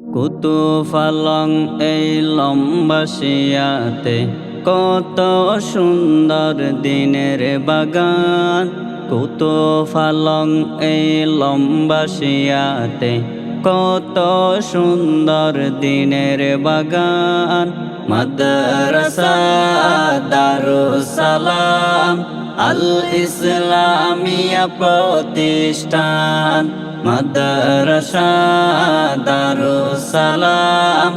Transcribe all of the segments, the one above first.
কত ফালং এই লম্বাসিয়াতে, কত সুন্দর দিনের বাগান। কত ফালং এই লম্বাসিয়াতে, কত সুন্দর দিনের বাগান। মাদ্রাসা দারুস সালাম আল ইসলামিয়া প্রতিষ্ঠান। মাদ্রাসা দারুস সালাম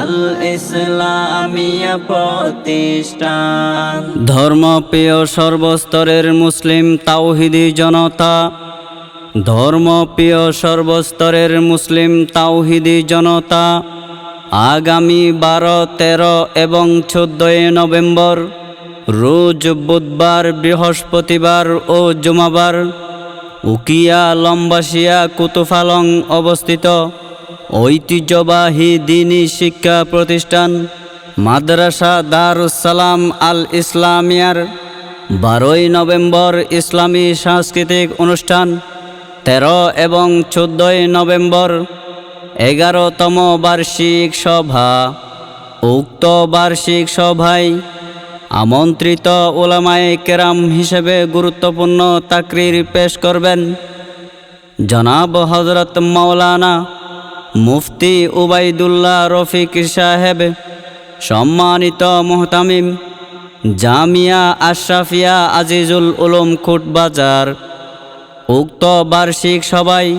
আল ইসলামিয়া প্রতিষ্ঠান। ধর্মপ্রিয় সর্বস্তরের মুসলিম তাওহিদি জনতা, ধর্মপ্রিয় সর্বস্তরের মুসলিম তাওহিদি জনতা, আগামী 12, 13 এবং 14 নভেম্বর রোজ বুধবার, বৃহস্পতিবার ও জুমাবার উকিয়া লম্বাসিয়া কুতুফালং অবস্থিত ঐতিহ্যবাহী দ্বীনি শিক্ষা প্রতিষ্ঠান মাদ্রাসা দারুস সালাম আল ইসলামিয়ার 12 নভেম্বর ইসলামী সাংস্কৃতিক অনুষ্ঠান, 13 এবং 14 নভেম্বর 11তম বার্ষিক সভা। উক্ত বার্ষিক সভায় আমন্ত্রিত উলামায়ে কেরাম হিসেবে গুরুত্বপূর্ণ তাকরির পেশ করবেন জনাব হযরত মাওলানা মুফতি উবাইদুল্লাহ রফিক সাহেব, সম্মানিত মুহতামিম জামিয়া আশরাফিয়া আজিজুল উলুম খুটবাজার। উক্ত বার্ষিক সভায়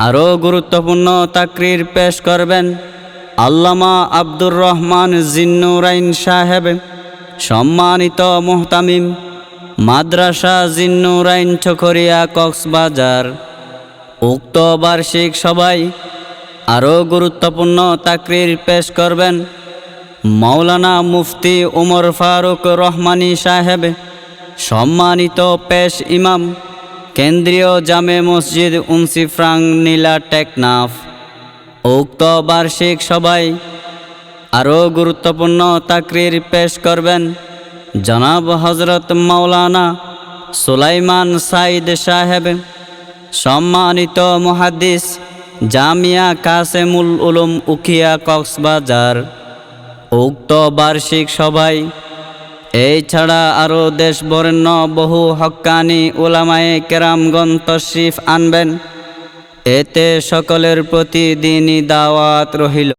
আরও গুরুত্বপূর্ণ তাকরির পেশ করবেন আল্লামা আব্দুর রহমান জিন্নুরাইন সাহেব, সম্মানিত মুহতামিম মাদ্রাসা জিন্নুরাইন চকরিয়া কক্সবাজার। উক্ত বার্ষিক সভায় আরও গুরুত্বপূর্ণ তাকরির পেশ করবেন মাওলানা মুফতি উমর ফারুক রহমানী সাহেব, সম্মানিত পেশ ইমাম কেন্দ্রীয় জামে মসজিদ উনসিফ্রাং নীলা টেকনাফ। উক্ত বার্ষিক সভায় আরও গুরুত্বপূর্ণ তাকরির পেশ করবেন জনাব হযরত মাওলানা সুলাইমান সাইদ সাহেব, সম্মানিত মুহাদ্দিস জামিয়া কাসেমুল উলুম উখিয়া কক্সবাজার। উক্ত বার্ষিক সভায় এছাড়া আরও দেশ বরেণ্য বহু হক্কানি উলামায়ে কেরামগণ তশরিফ আনবেন। এতে সকলের প্রতি দ্বীনি দাওয়াত রহিল।